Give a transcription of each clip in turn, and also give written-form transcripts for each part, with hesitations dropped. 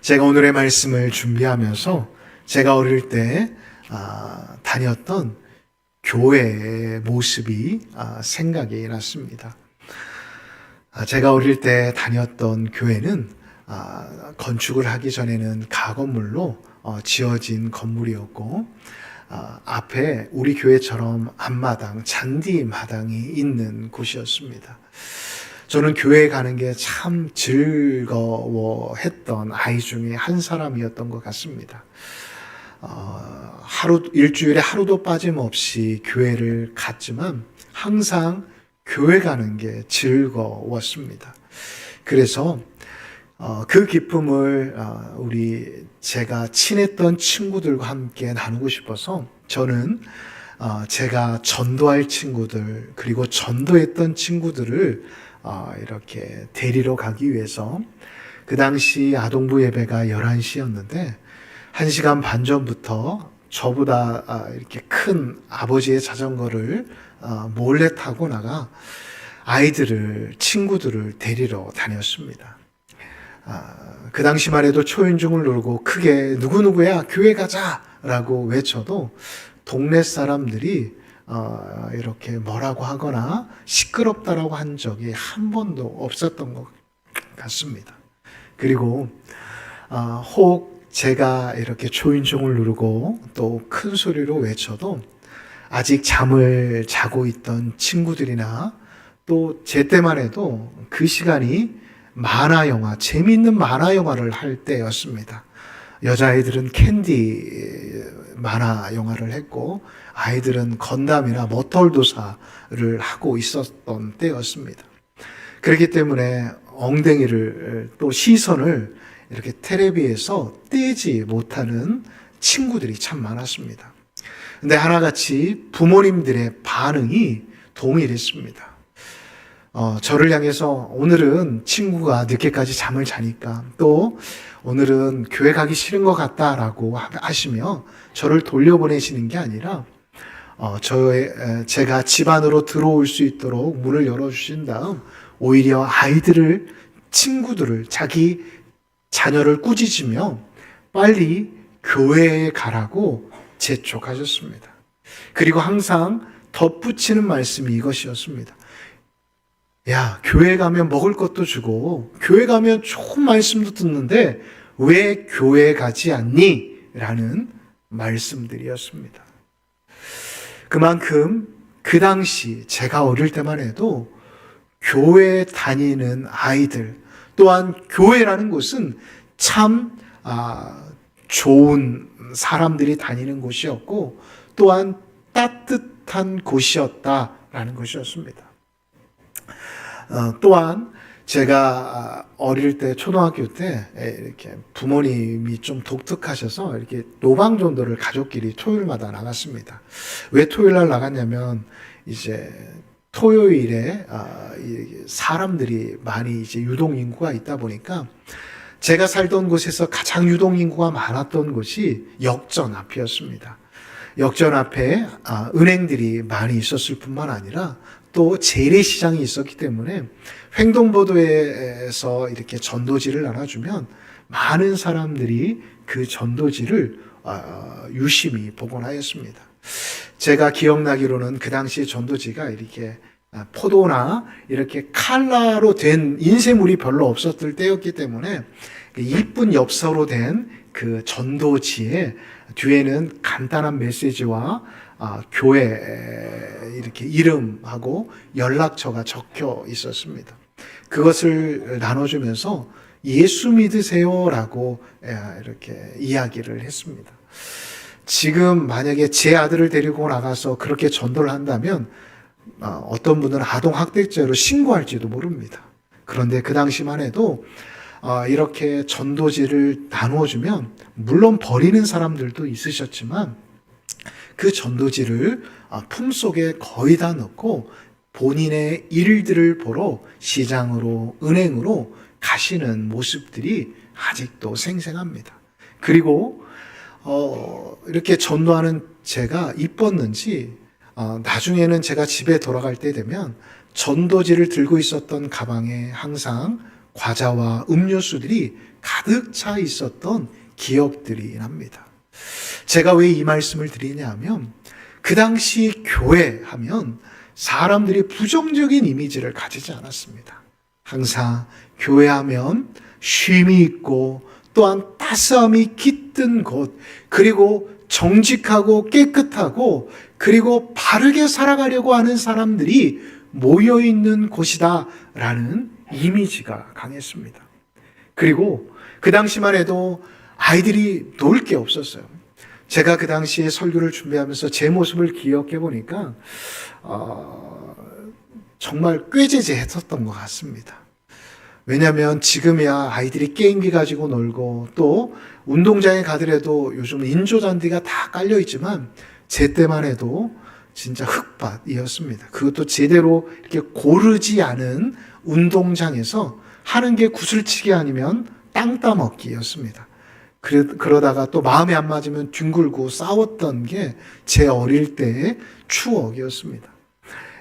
제가 오늘의 말씀을 준비하면서 제가 어릴 때 다녔던 교회의 모습이 생각이 났습니다. 제가 어릴 때 다녔던 교회는 건축을 하기 전에는 가건물로 지어진 건물이었고, 앞에 우리 교회처럼 앞마당, 잔디마당이 있는 곳이었습니다. 저는 교회에 가는 게 참 즐거워했던 아이 중에 한 사람이었던 것 같습니다. 일주일에 하루도 빠짐없이 교회를 갔지만 항상 교회 가는 게 즐거웠습니다. 그래서 그 기쁨을 제가 친했던 친구들과 함께 나누고 싶어서 저는 제가 전도할 친구들, 그리고 전도했던 친구들을 이렇게 데리러 가기 위해서, 그 당시 아동부 예배가 11시였는데 1시간 반 전부터 저보다 이렇게 큰 아버지의 자전거를 몰래 타고 나가 친구들을 데리러 다녔습니다. 그 당시만 해도 초인종을 누르고 크게 누구누구야 교회 가자 라고 외쳐도 동네 사람들이 이렇게 뭐라고 하거나 시끄럽다라고 한 적이 한 번도 없었던 것 같습니다. 그리고 혹 제가 이렇게 초인종을 누르고 또 큰 소리로 외쳐도 아직 잠을 자고 있던 친구들이나 또 제 때만 해도 그 시간이 재미있는 만화 영화를 할 때였습니다. 여자아이들은 캔디 만화 영화를 했고 아이들은 건담이나 머털도사를 하고 있었던 때였습니다. 그렇기 때문에 엉덩이를 또 시선을 이렇게 텔레비에서 떼지 못하는 친구들이 참 많았습니다. 근데 하나같이 부모님들의 반응이 동일했습니다. 저를 향해서 오늘은 친구가 늦게까지 잠을 자니까, 또 오늘은 교회 가기 싫은 것 같다라고 하시며 저를 돌려보내시는 게 아니라 제가 집 안으로 들어올 수 있도록 문을 열어주신 다음 오히려 친구들을, 자기 자녀를 꾸짖으며 빨리 교회에 가라고 재촉하셨습니다. 그리고 항상 덧붙이는 말씀이 이것이었습니다. 야, 교회 가면 먹을 것도 주고 교회 가면 좋은 말씀도 듣는데 왜 교회 가지 않니? 라는 말씀들이었습니다. 그만큼 그 당시 제가 어릴 때만 해도 교회 다니는 아이들, 또한 교회라는 곳은 참 좋은 사람들이 다니는 곳이었고, 또한 따뜻한 곳이었다라는 것이었습니다. 또한 제가 어릴 때, 초등학교 때 이렇게 부모님이 좀 독특하셔서 이렇게 노방전도를 가족끼리 토요일마다 나갔습니다. 왜 토요일 날 나갔냐면 이제 토요일에 사람들이 많이 이제 유동인구가 있다 보니까 제가 살던 곳에서 가장 유동인구가 많았던 곳이 역전 앞이었습니다. 역전 앞에 은행들이 많이 있었을 뿐만 아니라 또 재래시장이 있었기 때문에 횡동보도에서 이렇게 전도지를 나눠주면 많은 사람들이 그 전도지를 유심히 복원하였습니다. 제가 기억나기로는 그 당시 전도지가 이렇게 포도나 이렇게 칼라로 된 인쇄물이 별로 없었을 때였기 때문에 이쁜 엽서로 된 그 전도지에 뒤에는 간단한 메시지와 교회 이렇게 이름하고 연락처가 적혀 있었습니다. 그것을 나눠주면서 예수 믿으세요라고 이렇게 이야기를 했습니다. 지금 만약에 제 아들을 데리고 나가서 그렇게 전도를 한다면 어떤 분은 아동학대죄로 신고할지도 모릅니다. 그런데 그 당시만 해도 이렇게 전도지를 나누어주면 물론 버리는 사람들도 있으셨지만 그 전도지를 품속에 거의 다 넣고 본인의 일들을 보러 시장으로, 은행으로 가시는 모습들이 아직도 생생합니다. 그리고 이렇게 전도하는 제가 이뻤는지 나중에는 제가 집에 돌아갈 때 되면 전도지를 들고 있었던 가방에 항상 과자와 음료수들이 가득 차 있었던 기억들이 납니다. 제가 왜 이 말씀을 드리냐 하면 그 당시 교회 하면 사람들이 부정적인 이미지를 가지지 않았습니다. 항상 교회하면 쉼이 있고 또한 따스함이 깃든 곳, 그리고 정직하고 깨끗하고 그리고 바르게 살아가려고 하는 사람들이 모여있는 곳이다라는 이미지가 강했습니다. 그리고 그 당시만 해도 아이들이 놀 게 없었어요. 제가 그 당시에 설교를 준비하면서 제 모습을 기억해 보니까 정말 꾀죄죄했었던 것 같습니다. 왜냐하면 지금이야 아이들이 게임기 가지고 놀고 또 운동장에 가더라도 요즘 인조잔디가 다 깔려 있지만 제 때만 해도 진짜 흙밭이었습니다. 그것도 제대로 이렇게 고르지 않은 운동장에서 하는 게 구슬치기 아니면 땅 따먹기였습니다. 그러다가 또 마음에 안 맞으면 뒹굴고 싸웠던 게 제 어릴 때의 추억이었습니다.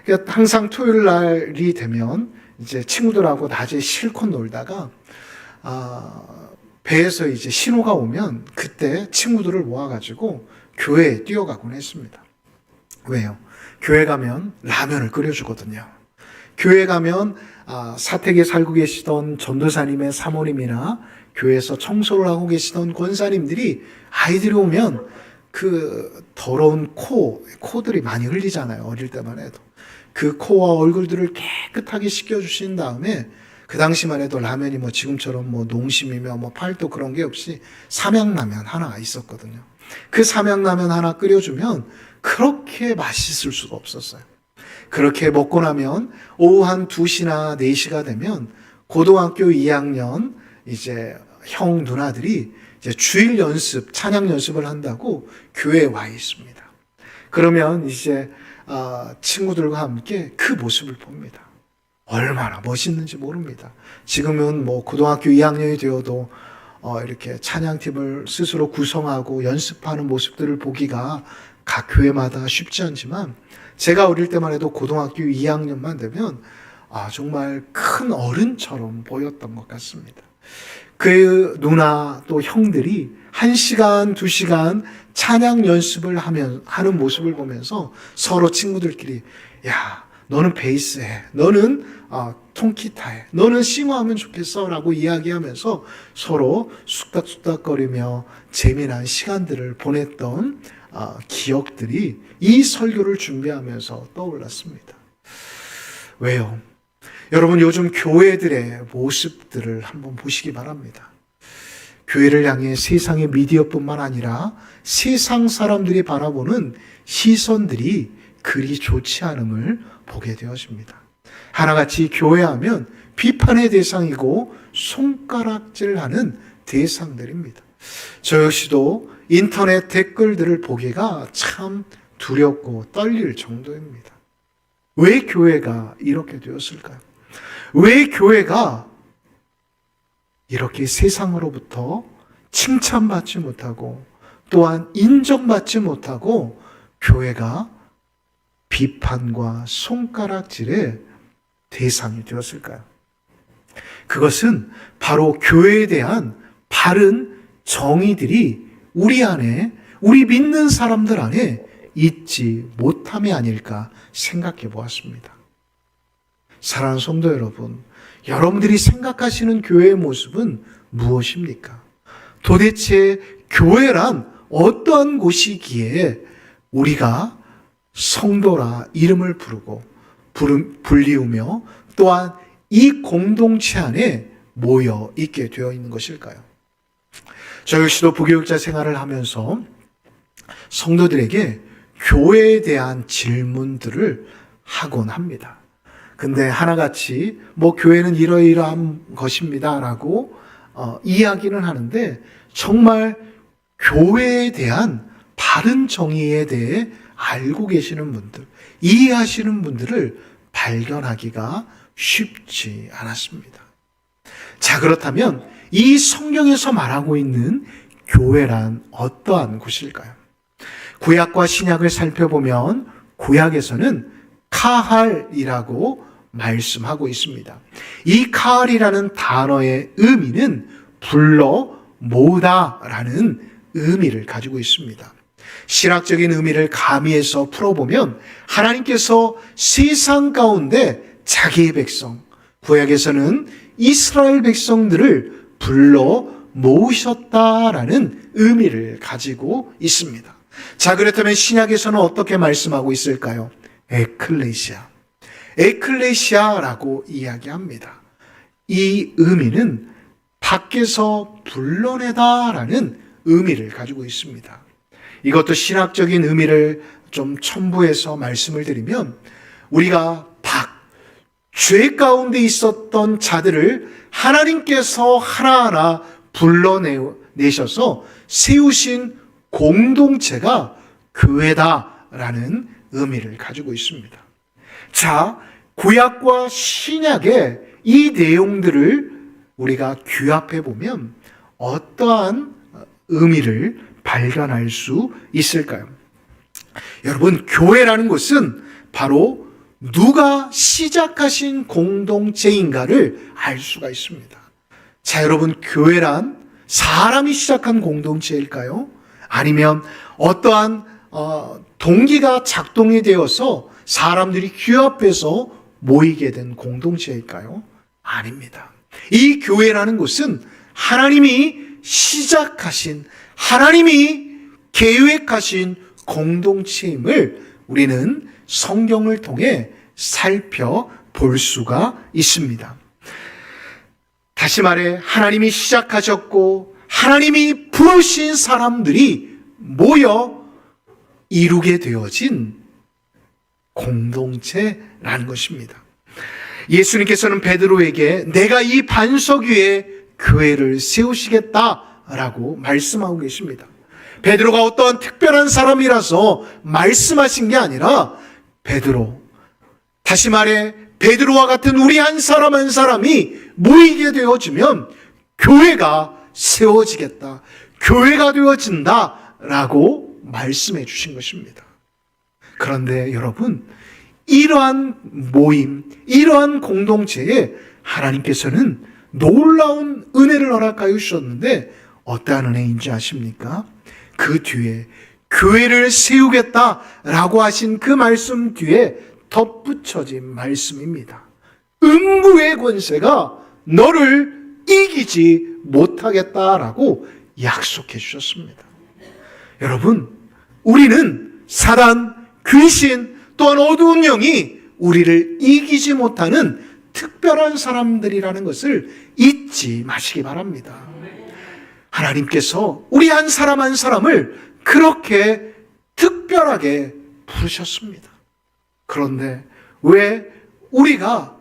그러니까 항상 토요일 날이 되면 이제 친구들하고 낮에 실컷 놀다가 배에서 이제 신호가 오면 그때 친구들을 모아가지고 교회에 뛰어가곤 했습니다. 왜요? 교회 가면 라면을 끓여주거든요. 교회 가면 사택에 살고 계시던 전도사님의 사모님이나 교회에서 청소를 하고 계시던 권사님들이 아이들이 오면 그 더러운 코들이 많이 흘리잖아요. 어릴 때만 해도. 그 코와 얼굴들을 깨끗하게 씻겨주신 다음에 그 당시만 해도 라면이 뭐 지금처럼 뭐 농심이며 뭐 팔도 그런 게 없이 삼양라면 하나 있었거든요. 그 삼양라면 하나 끓여주면 그렇게 맛있을 수가 없었어요. 그렇게 먹고 나면 오후 한 2시나 4시가 되면 고등학교 2학년 이제 형 누나들이 이제 주일 연습, 찬양 연습을 한다고 교회에 와 있습니다. 그러면 이제 친구들과 함께 그 모습을 봅니다. 얼마나 멋있는지 모릅니다. 지금은 뭐 고등학교 2학년이 되어도 이렇게 찬양팀을 스스로 구성하고 연습하는 모습들을 보기가 각 교회마다 쉽지 않지만 제가 어릴 때만 해도 고등학교 2학년만 되면 정말 큰 어른처럼 보였던 것 같습니다. 그 누나 또 형들이 1시간, 2시간 찬양 연습을 하는 모습을 보면서 서로 친구들끼리 야, 너는 베이스 해. 너는 통기타 해. 너는 싱어하면 좋겠어. 라고 이야기하면서 서로 쑥닥쑥닥거리며 재미난 시간들을 보냈던 기억들이 이 설교를 준비하면서 떠올랐습니다. 왜요? 여러분 요즘 교회들의 모습들을 한번 보시기 바랍니다. 교회를 향해 세상의 미디어뿐만 아니라 세상 사람들이 바라보는 시선들이 그리 좋지 않음을 보게 되어집니다. 하나같이 교회하면 비판의 대상이고 손가락질하는 대상들입니다. 저 역시도 인터넷 댓글들을 보기가 참 두렵고 떨릴 정도입니다. 왜 교회가 이렇게 되었을까요? 왜 교회가 이렇게 세상으로부터 칭찬받지 못하고 또한 인정받지 못하고 교회가 비판과 손가락질의 대상이 되었을까요? 그것은 바로 교회에 대한 바른 정의들이 우리 안에, 우리 믿는 사람들 안에 있지 못함이 아닐까 생각해 보았습니다. 사랑하는 성도 여러분, 여러분들이 생각하시는 교회의 모습은 무엇입니까? 도대체 교회란 어떠한 곳이기에 우리가 성도라 이름을 부르고 불리우며 또한 이 공동체 안에 모여 있게 되어 있는 것일까요? 저 역시도 부교육자 생활을 하면서 성도들에게 교회에 대한 질문들을 하곤 합니다. 근데 하나같이 뭐 교회는 이러이러한 것입니다 라고 이야기는 하는데 정말 교회에 대한 바른 정의에 대해 알고 계시는 분들, 이해하시는 분들을 발견하기가 쉽지 않았습니다. 자, 그렇다면 이 성경에서 말하고 있는 교회란 어떠한 곳일까요? 구약과 신약을 살펴보면 구약에서는 카할이라고 말씀하고 있습니다. 이 칼이라는 단어의 의미는 불러 모으다라는 의미를 가지고 있습니다. 신학적인 의미를 가미해서 풀어보면 하나님께서 세상 가운데 자기의 백성, 구약에서는 이스라엘 백성들을 불러 모으셨다라는 의미를 가지고 있습니다. 자, 그렇다면 신약에서는 어떻게 말씀하고 있을까요? 에클레시아, 에클레시아라고 이야기합니다. 이 의미는 밖에서 불러내다라는 의미를 가지고 있습니다. 이것도 신학적인 의미를 좀 첨부해서 말씀을 드리면, 우리가 죄 가운데 있었던 자들을 하나님께서 하나하나 불러내셔서 세우신 공동체가 교회다라는 의미를 가지고 있습니다. 자, 구약과 신약의 이 내용들을 우리가 규합해 보면 어떠한 의미를 발견할 수 있을까요? 여러분, 교회라는 것은 바로 누가 시작하신 공동체인가를 알 수가 있습니다. 자, 여러분, 교회란 사람이 시작한 공동체일까요? 아니면 어떠한 동기가 작동이 되어서 사람들이 규합해서 모이게 된 공동체일까요? 아닙니다. 이 교회라는 것은 하나님이 시작하신, 하나님이 계획하신 공동체임을 우리는 성경을 통해 살펴볼 수가 있습니다. 다시 말해, 하나님이 시작하셨고 하나님이 부르신 사람들이 모여 이루게 되어진 공동체라는 것입니다. 예수님께서는 베드로에게 내가 이 반석 위에 교회를 세우시겠다라고 말씀하고 계십니다. 베드로가 어떠한 특별한 사람이라서 말씀하신 게 아니라, 베드로, 다시 말해 베드로와 같은 우리 한 사람 한 사람이 모이게 되어지면 교회가 세워지겠다, 교회가 되어진다라고 말씀해 주신 것입니다. 그런데 여러분, 이러한 모임, 이러한 공동체에 하나님께서는 놀라운 은혜를 허락하여 주셨는데 어떠한 은혜인지 아십니까? 그 뒤에 교회를 세우겠다라고 하신 그 말씀 뒤에 덧붙여진 말씀입니다. 음부의 권세가 너를 이기지 못하겠다라고 약속해 주셨습니다. 여러분, 우리는 사단, 귀신, 또한 어두운 영이 우리를 이기지 못하는 특별한 사람들이라는 것을 잊지 마시기 바랍니다. 하나님께서 우리 한 사람 한 사람을 그렇게 특별하게 부르셨습니다. 그런데 왜 우리가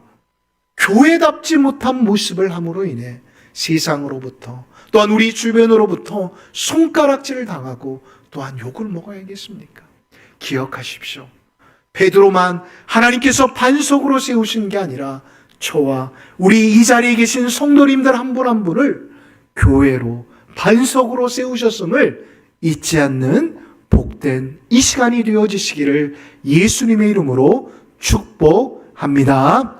교회답지 못한 모습을 함으로 인해 세상으로부터, 또한 우리 주변으로부터 손가락질을 당하고 또한 욕을 먹어야겠습니까? 기억하십시오. 베드로만 하나님께서 반석으로 세우신 게 아니라 저와 우리 이 자리에 계신 성도님들 한 분 한 분을 교회로, 반석으로 세우셨음을 잊지 않는 복된 이 시간이 되어지시기를 예수님의 이름으로 축복합니다.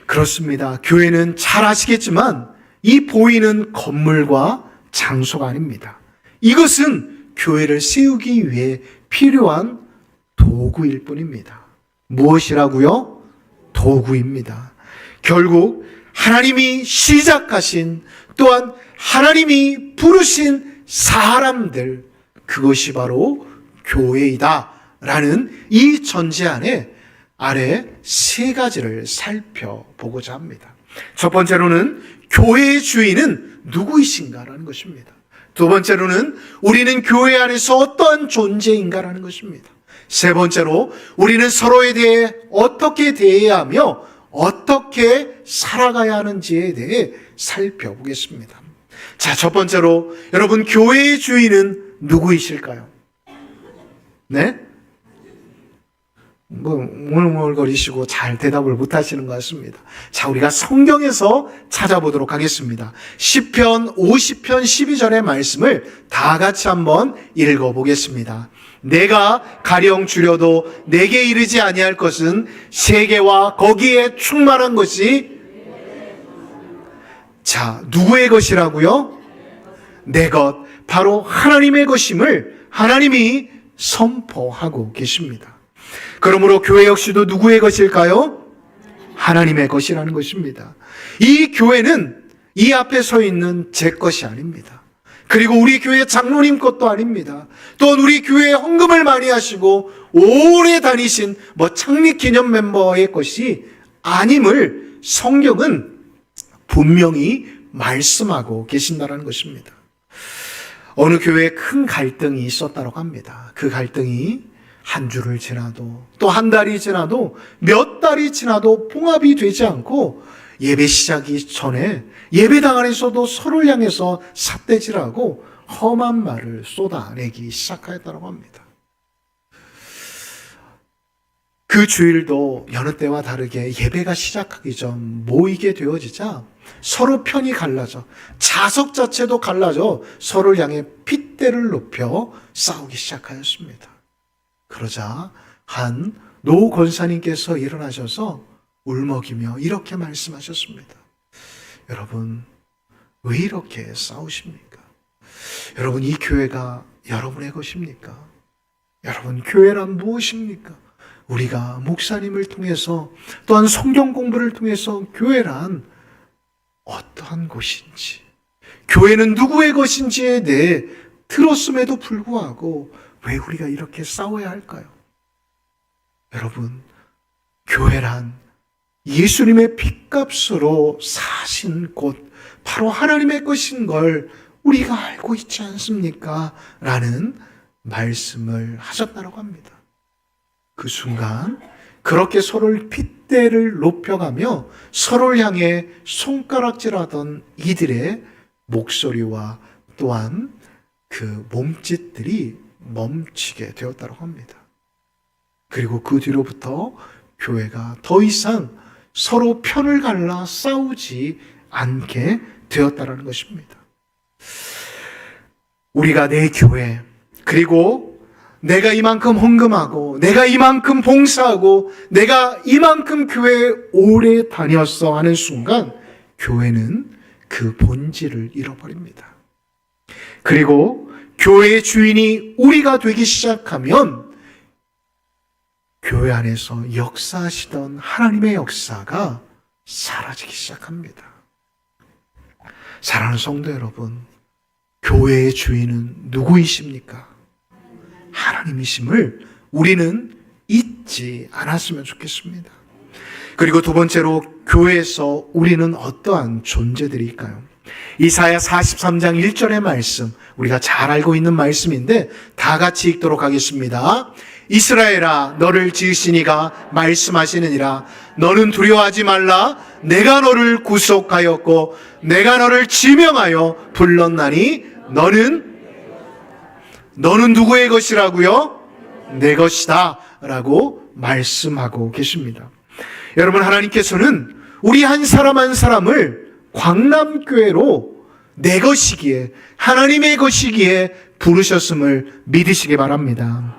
그렇습니다. 교회는 잘 아시겠지만 이 보이는 건물과 장소가 아닙니다. 이것은 교회를 세우기 위해 필요한 도구일 뿐입니다. 무엇이라고요? 도구입니다. 결국 하나님이 시작하신, 또한 하나님이 부르신 사람들, 그것이 바로 교회이다 라는 이 전제 아래 세 가지를 살펴보고자 합니다. 첫 번째로는 교회의 주인은 누구이신가라는 것입니다. 두 번째로는 우리는 교회 안에서 어떠한 존재인가라는 것입니다. 세 번째로 우리는 서로에 대해 어떻게 대해야 하며 어떻게 살아가야 하는지에 대해 살펴보겠습니다. 자, 첫 번째로 여러분, 교회의 주인은 누구이실까요? 네? 웅얼웅얼거리시고 잘 대답을 못 하시는 것 같습니다. 자, 우리가 성경에서 찾아보도록 하겠습니다. 시편 50편 12절의 말씀을 다 같이 한번 읽어보겠습니다. 내가 가령 주려도 내게 이르지 아니할 것은 세계와 거기에 충만한 것이. 자, 누구의 것이라고요? 내 것, 바로 하나님의 것임을 하나님이 선포하고 계십니다. 그러므로 교회 역시도 누구의 것일까요? 하나님의 것이라는 것입니다. 이 교회는 이 앞에 서 있는 제 것이 아닙니다. 그리고 우리 교회 장로님 것도 아닙니다. 또한 우리 교회에 헌금을 많이 하시고 오래 다니신 창립 기념 멤버의 것이 아님을 성경은 분명히 말씀하고 계신다는 것입니다. 어느 교회에 큰 갈등이 있었다고 합니다. 그 갈등이 한 주를 지나도 또 한 달이 지나도 몇 달이 지나도 봉합이 되지 않고 예배 시작이 전에 예배당 안에서도 서로를 향해서 삿대질하고 험한 말을 쏟아내기 시작하였다고 합니다. 그 주일도 여느 때와 다르게 예배가 시작하기 전 모이게 되어지자 서로 편이 갈라져 자석 자체도 갈라져 서로를 향해 핏대를 높여 싸우기 시작하였습니다. 그러자 한 노 권사님께서 일어나셔서 울먹이며 이렇게 말씀하셨습니다. 여러분, 왜 이렇게 싸우십니까? 여러분, 이 교회가 여러분의 것입니까? 여러분, 교회란 무엇입니까? 우리가 목사님을 통해서 또한 성경 공부를 통해서 교회란 어떠한 곳인지, 교회는 누구의 것인지에 대해 들었음에도 불구하고 왜 우리가 이렇게 싸워야 할까요? 여러분, 교회란 예수님의 핏값으로 사신 곳, 바로 하나님의 것인 걸 우리가 알고 있지 않습니까? 라는 말씀을 하셨다고 합니다. 그 순간 그렇게 서로를 핏대를 높여가며 서로를 향해 손가락질하던 이들의 목소리와 또한 그 몸짓들이 멈추게 되었다고 합니다. 그리고 그 뒤로부터 교회가 더 이상 서로 편을 갈라 싸우지 않게 되었다는 것입니다. 우리가 내 교회, 그리고 내가 이만큼 헌금하고 내가 이만큼 봉사하고 내가 이만큼 교회에 오래 다녔어 하는 순간 교회는 그 본질을 잃어버립니다. 그리고 교회의 주인이 우리가 되기 시작하면 교회 안에서 역사하시던 하나님의 역사가 사라지기 시작합니다. 사랑하는 성도 여러분, 교회의 주인은 누구이십니까? 하나님이심을 우리는 잊지 않았으면 좋겠습니다. 그리고 두 번째로 교회에서 우리는 어떠한 존재들일까요? 이사야 43장 1절의 말씀, 우리가 잘 알고 있는 말씀인데 다 같이 읽도록 하겠습니다. 이스라엘아, 너를 지으신 이가 말씀하시느니라. 너는 두려워하지 말라. 내가 너를 구속하였고 내가 너를 지명하여 불렀나니 너는 누구의 것이라고요? 내 것이다 라고 말씀하고 계십니다. 여러분, 하나님께서는 우리 한 사람 한 사람을 광남교회로 내 것이기에, 하나님의 것이기에 부르셨음을 믿으시기 바랍니다.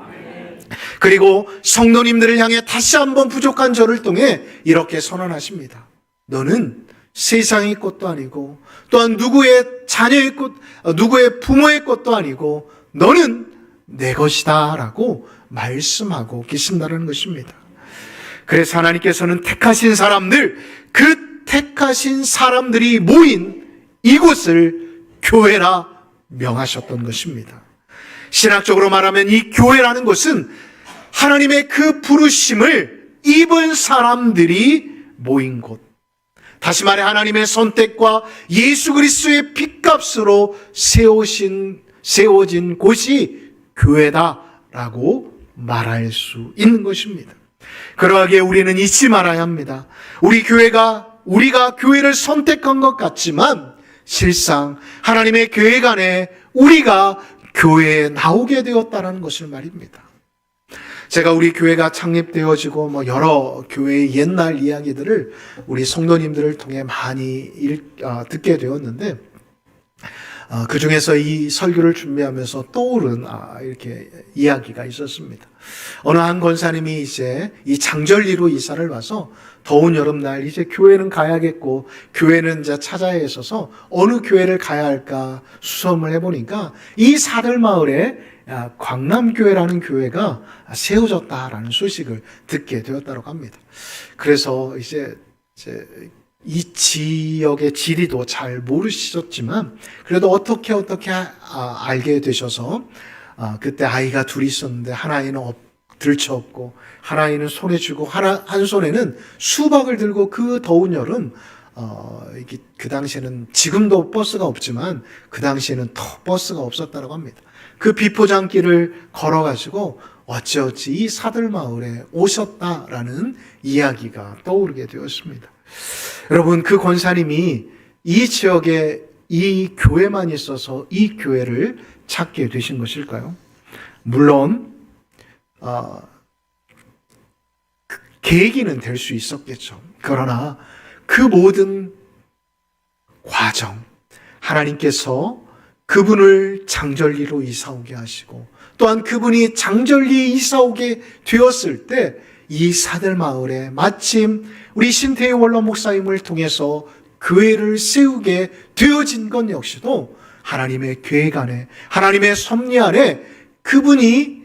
그리고 성도님들을 향해 다시 한번 부족한 저를 통해 이렇게 선언하십니다. 너는 세상의 것도 아니고 또한 누구의 자녀의 것, 누구의 부모의 것도 아니고 너는 내 것이다 라고 말씀하고 계신다는 것입니다. 그래서 하나님께서는 택하신 사람들, 그 택하신 사람들이 모인 이곳을 교회라 명하셨던 것입니다. 신학적으로 말하면 이 교회라는 것은 하나님의 그 부르심을 입은 사람들이 모인 곳, 다시 말해 하나님의 선택과 예수 그리스도의 핏값으로 세워진 곳이 교회다라고 말할 수 있는 것입니다. 그러하기에 우리는 잊지 말아야 합니다. 우리가 교회를 선택한 것 같지만 실상 하나님의 계획 안에 우리가 교회에 나오게 되었다는 것을 말입니다. 제가 우리 교회가 창립되어지고 여러 교회의 옛날 이야기들을 우리 성도님들을 통해 많이 듣게 되었는데, 그 중에서 이 설교를 준비하면서 떠오른 이렇게 이야기가 있었습니다. 어느 한 권사님이 이제 이 장절리로 이사를 와서 더운 여름날 이제 교회는 가야겠고 교회는 이제 찾아야 있어서 어느 교회를 가야 할까 수소문을 해보니까 이 사들마을에 광남교회라는 교회가 세워졌다라는 소식을 듣게 되었다고 합니다. 그래서 이제 이 지역의 지리도 잘 모르셨지만 그래도 어떻게 알게 되셔서 그때 아이가 둘이 있었는데 한 아이는 들쳐업고 한 아이는 손에 쥐고 한 손에는 수박을 들고 그 더운 여름 그 당시에는 지금도 버스가 없지만 그 당시에는 더 버스가 없었다고 합니다. 그 비포장길을 걸어가지고 어찌어찌 이 사들마을에 오셨다라는 이야기가 떠오르게 되었습니다. 여러분, 그 권사님이 이 지역에 이 교회만 있어서 이 교회를 찾게 되신 것일까요? 물론 계기는 될 수 있었겠죠. 그러나 그 모든 과정, 하나님께서 그분을 장절리로 이사오게 하시고 또한 그분이 장절리에 이사오게 되었을 때 이 사들마을에 마침 우리 신태희 원로 목사님을 통해서 교회를 세우게 되어진 것 역시도 하나님의 계획 안에, 하나님의 섭리 안에 그분이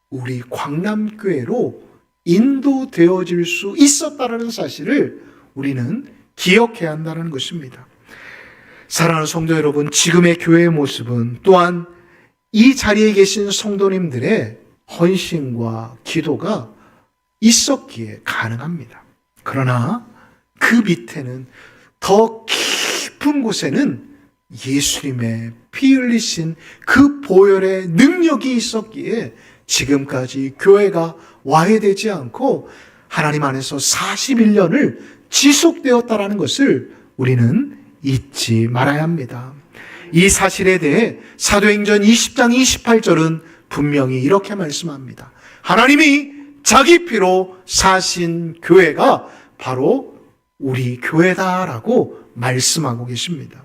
우리 광남교회로 인도되어질 수 있었다는 사실을 우리는 기억해야 한다는 것입니다. 사랑하는 성도 여러분, 지금의 교회의 모습은 또한 이 자리에 계신 성도님들의 헌신과 기도가 있었기에 가능합니다. 그러나 그 밑에는 더 깊은 곳에는 예수님의 피 흘리신 그 보혈의 능력이 있었기에 지금까지 교회가 와해되지 않고 하나님 안에서 41년을 지속되었다는 것을 우리는 잊지 말아야 합니다. 이 사실에 대해 사도행전 20장 28절은 분명히 이렇게 말씀합니다. 하나님이 자기 피로 사신 교회가 바로 우리 교회다라고 말씀하고 계십니다.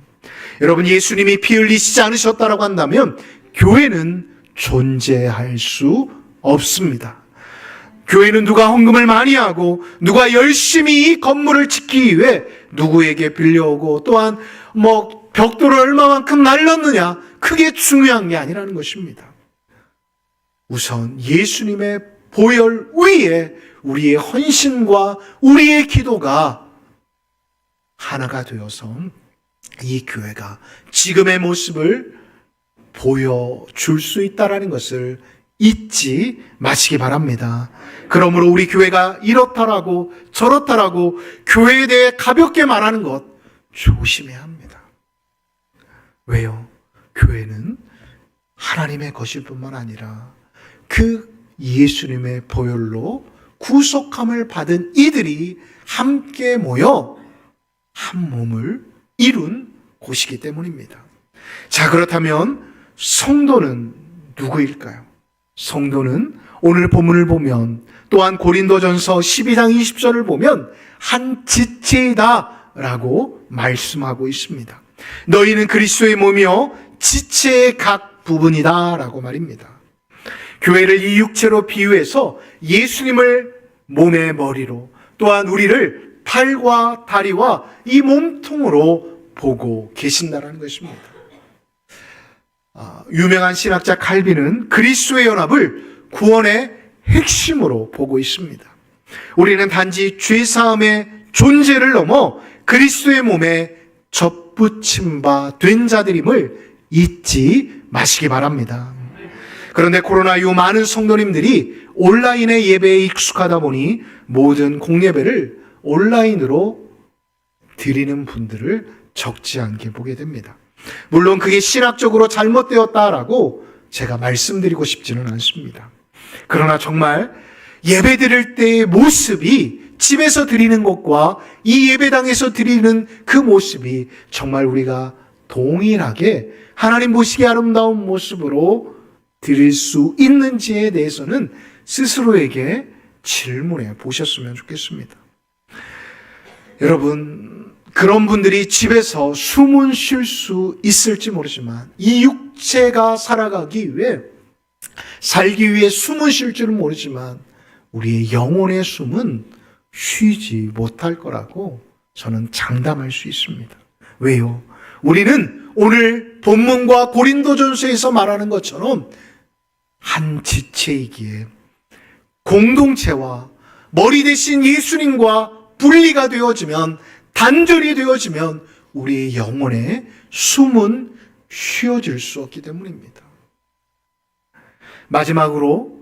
여러분, 예수님이 피 흘리시지 않으셨다라고 한다면 교회는 존재할 수 없습니다. 교회는 누가 헌금을 많이 하고 누가 열심히 이 건물을 짓기 위해 누구에게 빌려오고 또한 벽돌을 얼마만큼 날렸느냐, 그게 중요한 게 아니라는 것입니다. 우선 예수님의 보혈 위에 우리의 헌신과 우리의 기도가 하나가 되어서 이 교회가 지금의 모습을 보여줄 수 있다는 것을 잊지 마시기 바랍니다. 그러므로 우리 교회가 이렇다라고 저렇다라고 교회에 대해 가볍게 말하는 것 조심해야 합니다. 왜요? 교회는 하나님의 것일 뿐만 아니라 그 예수님의 보혈로 구속함을 받은 이들이 함께 모여 한 몸을 이룬 곳이기 때문입니다. 자, 그렇다면 성도는 누구일까요? 성도는 오늘 본문을 보면 또한 고린도전서 12장 20절을 보면 한 지체이다 라고 말씀하고 있습니다. 너희는 그리스도의 몸이요 지체의 각 부분이다 라고 말입니다. 교회를 이 육체로 비유해서 예수님을 몸의 머리로 또한 우리를 팔과 다리와 이 몸통으로 보고 계신다는 것입니다. 유명한 신학자 칼빈은 그리스도의 연합을 구원의 핵심으로 보고 있습니다. 우리는 단지 죄사함의 존재를 넘어 그리스도의 몸에 접붙임 바 된 자들임을 잊지 마시기 바랍니다. 그런데 코로나 이후 많은 성도님들이 온라인의 예배에 익숙하다 보니 모든 공예배를 온라인으로 드리는 분들을 적지 않게 보게 됩니다. 물론 그게 신학적으로 잘못되었다라고 제가 말씀드리고 싶지는 않습니다. 그러나 정말 예배 드릴 때의 모습이 집에서 드리는 것과 이 예배당에서 드리는 그 모습이 정말 우리가 동일하게 하나님 보시기에 아름다운 모습으로 드릴 수 있는지에 대해서는 스스로에게 질문해 보셨으면 좋겠습니다. 여러분, 그런 분들이 집에서 숨은 쉴 수 있을지 모르지만 이 육체가 살아가기 위해 살기 위해 숨은 쉴 줄은 모르지만 우리의 영혼의 숨은 쉬지 못할 거라고 저는 장담할 수 있습니다. 왜요? 우리는 오늘 본문과 고린도전서에서 말하는 것처럼 한 지체이기에 공동체와 머리 대신 예수님과 분리가 되어지면, 단절이 되어지면 우리의 영혼의 숨은 쉬어질 수 없기 때문입니다. 마지막으로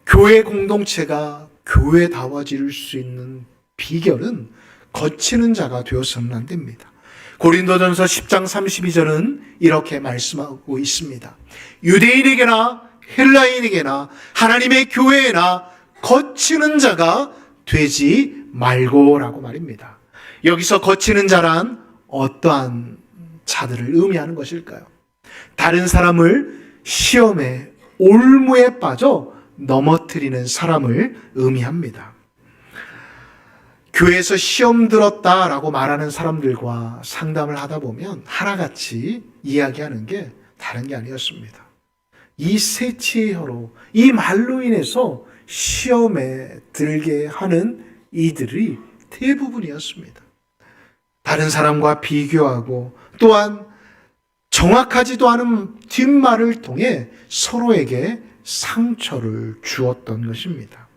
교회 공동체가 교회다워질 수 있는 비결은 거치는 자가 되어서는 안 됩니다. 고린도전서 10장 32절은 이렇게 말씀하고 있습니다. 유대인에게나 헬라인에게나 하나님의 교회에나 거치는 자가 되지 말고라고 말입니다. 여기서 거치는 자란 어떠한 자들을 의미하는 것일까요? 다른 사람을 시험에 올무에 빠져 넘어뜨리는 사람을 의미합니다. 교회에서 시험 들었다라고 말하는 사람들과 상담을 하다 보면 하나같이 이야기하는 게 다른 게 아니었습니다. 이 세치의 혀로, 이 말로 인해서 시험에 들게 하는 이들이 대부분이었습니다. 다른 사람과 비교하고 또한 정확하지도 않은 뒷말을 통해 서로에게 상처를 주었던 것입니다.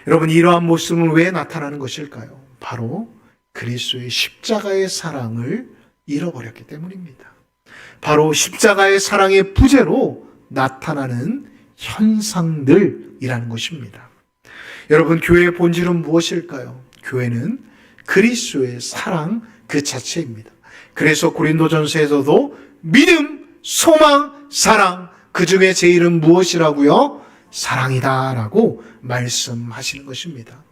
여러분, 이러한 모습은 왜 나타나는 것일까요? 바로 그리스도의 십자가의 사랑을 잃어버렸기 때문입니다. 바로 십자가의 사랑의 부재로 나타나는 현상들이라는 것입니다. 여러분, 교회의 본질은 무엇일까요? 교회는 그리스도의 사랑 그 자체입니다. 그래서 고린도전서에서도 믿음, 소망, 사랑, 그 중에 제일은 무엇이라고요? 사랑이다라고 말씀하시는 것입니다.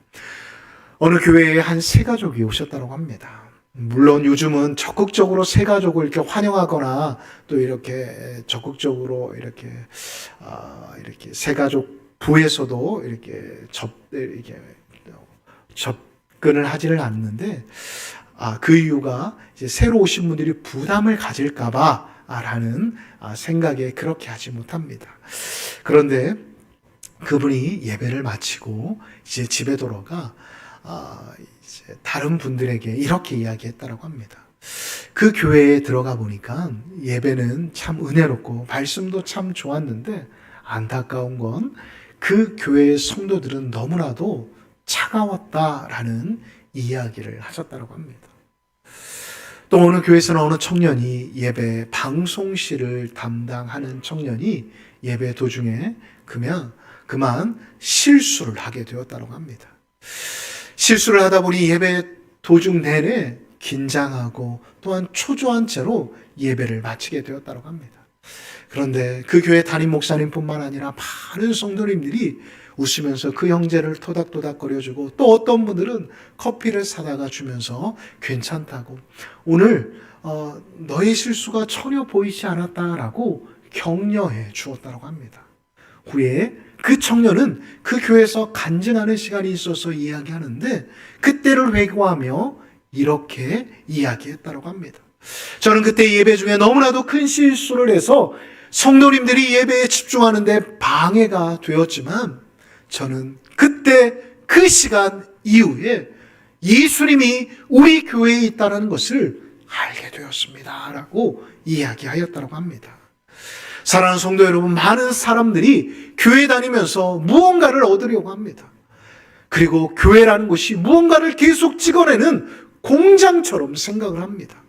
어느 교회에 한 세 가족이 오셨다고 합니다. 물론 요즘은 적극적으로 세 가족을 이렇게 환영하거나 또 이렇게 적극적으로 이렇게 세 가족 부에서도 이렇게 접근을 하지를 않는데, 그 이유가 이제 새로 오신 분들이 부담을 가질까봐라는 생각에 그렇게 하지 못합니다. 그런데 그분이 예배를 마치고 이제 집에 돌아가 이제 다른 분들에게 이렇게 이야기했다라고 합니다. 그 교회에 들어가 보니까 예배는 참 은혜롭고 말씀도 참 좋았는데 안타까운 건 그 교회의 성도들은 너무나도 차가웠다라는 이야기를 하셨다고 합니다. 또 어느 교회에서는 어느 청년이 예배 방송실을 담당하는 청년이 예배 도중에 그만 실수를 하게 되었다고 합니다. 실수를 하다 보니 예배 도중 내내 긴장하고 또한 초조한 채로 예배를 마치게 되었다고 합니다. 그런데 그 교회 담임 목사님뿐만 아니라 많은 성도님들이 웃으면서 그 형제를 토닥토닥거려주고, 또 어떤 분들은 커피를 사다가 주면서 괜찮다고, 오늘 너의 실수가 전혀 보이지 않았다라고 격려해 주었다고 합니다. 후에 그 청년은 그 교회에서 간증하는 시간이 있어서 이야기하는데 그때를 회고하며 이렇게 이야기했다고 합니다. 저는 그때 예배 중에 너무나도 큰 실수를 해서 성도님들이 예배에 집중하는데 방해가 되었지만, 저는 그때 그 시간 이후에 예수님이 우리 교회에 있다는 것을 알게 되었습니다 라고 이야기하였다고 합니다. 사랑하는 성도 여러분, 많은 사람들이 교회 다니면서 무언가를 얻으려고 합니다. 그리고 교회라는 곳이 무언가를 계속 찍어내는 공장처럼 생각을 합니다.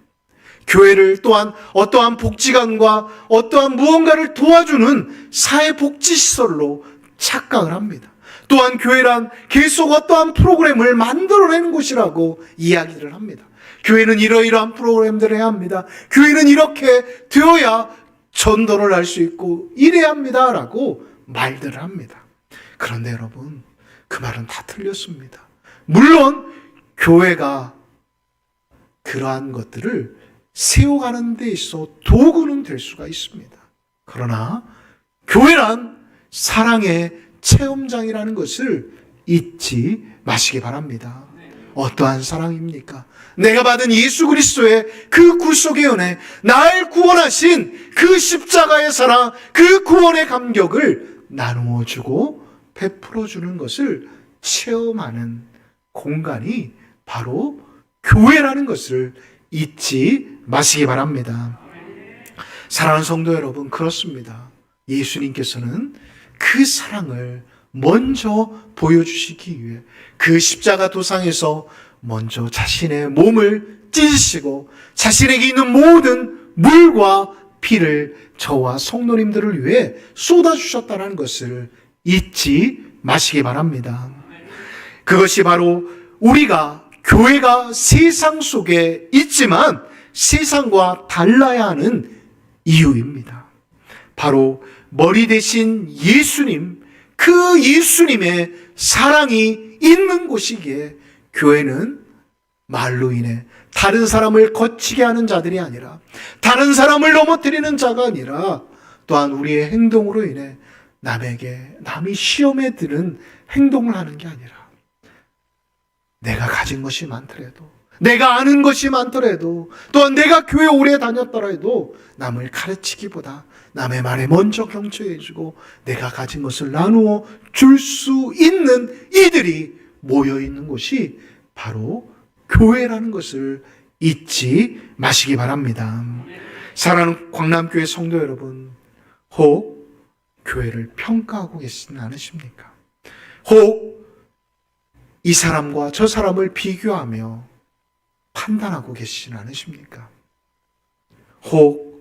교회를 또한 어떠한 복지관과 어떠한 무언가를 도와주는 사회복지시설로 착각을 합니다. 또한 교회란 계속 어떠한 프로그램을 만들어내는 곳이라고 이야기를 합니다. 교회는 이러이러한 프로그램들을 해야 합니다. 교회는 이렇게 되어야 전도를 할 수 있고 이래야 합니다라고 말들을 합니다. 그런데 여러분, 그 말은 다 틀렸습니다. 물론 교회가 그러한 것들을 세워가는 데 있어 도구는 될 수가 있습니다. 그러나 교회란 사랑의 체험장이라는 것을 잊지 마시기 바랍니다. 어떠한 사랑입니까? 내가 받은 예수 그리스도의 그 구속의 은혜, 날 구원하신 그 십자가의 사랑, 그 구원의 감격을 나누어 주고 베풀어 주는 것을 체험하는 공간이 바로 교회라는 것을 잊지 마시기 바랍니다. 사랑하는 성도 여러분, 그렇습니다. 예수님께서는 그 사랑을 먼저 보여주시기 위해 그 십자가 도상에서 먼저 자신의 몸을 찢으시고 자신에게 있는 모든 물과 피를 저와 성도님들을 위해 쏟아주셨다는 것을 잊지 마시기 바랍니다. 그것이 바로 우리가 교회가 세상 속에 있지만 세상과 달라야 하는 이유입니다. 바로 머리 대신 예수님, 그 예수님의 사랑이 있는 곳이기에 교회는 말로 인해 다른 사람을 거치게 하는 자들이 아니라, 다른 사람을 넘어뜨리는 자가 아니라, 또한 우리의 행동으로 인해 남이 시험에 드는 행동을 하는 게 아니라, 내가 가진 것이 많더라도, 내가 아는 것이 많더라도, 또한 내가 교회 오래 다녔더라도 남을 가르치기보다 남의 말에 먼저 경청해주고 내가 가진 것을 나누어 줄 수 있는 이들이 모여있는 곳이 바로 교회라는 것을 잊지 마시기 바랍니다. 사랑하는 광남교회 성도 여러분, 혹 교회를 평가하고 계시진 않으십니까? 혹 이 사람과 저 사람을 비교하며 판단하고 계시진 않으십니까? 혹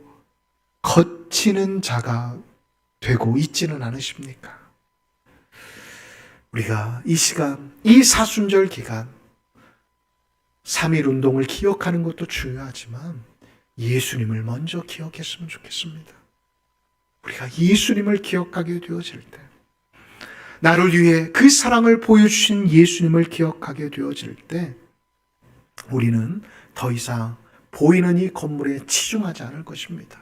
거치는 자가 되고 있지는 않으십니까? 우리가 이 시간, 이 사순절 기간 3.1 운동을 기억하는 것도 중요하지만 예수님을 먼저 기억했으면 좋겠습니다. 우리가 예수님을 기억하게 되어질 때, 나를 위해 그 사랑을 보여주신 예수님을 기억하게 되어질 때 우리는 더 이상 보이는 이 건물에 치중하지 않을 것입니다.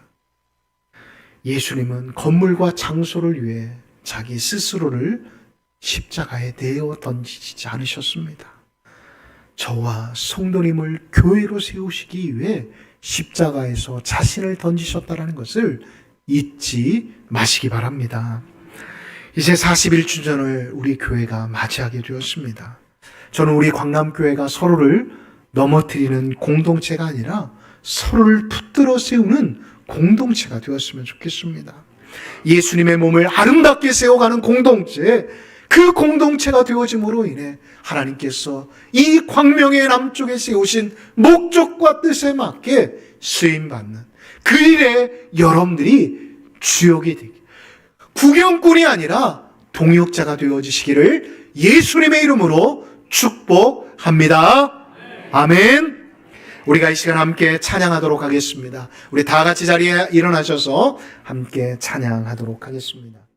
예수님은 건물과 장소를 위해 자기 스스로를 십자가에 내어 던지지 않으셨습니다. 저와 성도님을 교회로 세우시기 위해 십자가에서 자신을 던지셨다는 것을 잊지 마시기 바랍니다. 이제 41주년을 우리 교회가 맞이하게 되었습니다. 저는 우리 광남교회가 서로를 넘어뜨리는 공동체가 아니라 서로를 붙들어 세우는 공동체가 되었으면 좋겠습니다. 예수님의 몸을 아름답게 세워가는 공동체, 그 공동체가 되어짐으로 인해 하나님께서 이 광명의 남쪽에 세우신 목적과 뜻에 맞게 쓰임받는 그 일에 여러분들이 주역이 되기, 구경꾼이 아니라 동역자가 되어지시기를 예수님의 이름으로 축복합니다. 아멘. 우리가 이 시간 함께 찬양하도록 하겠습니다. 우리 다 같이 자리에 일어나셔서 함께 찬양하도록 하겠습니다.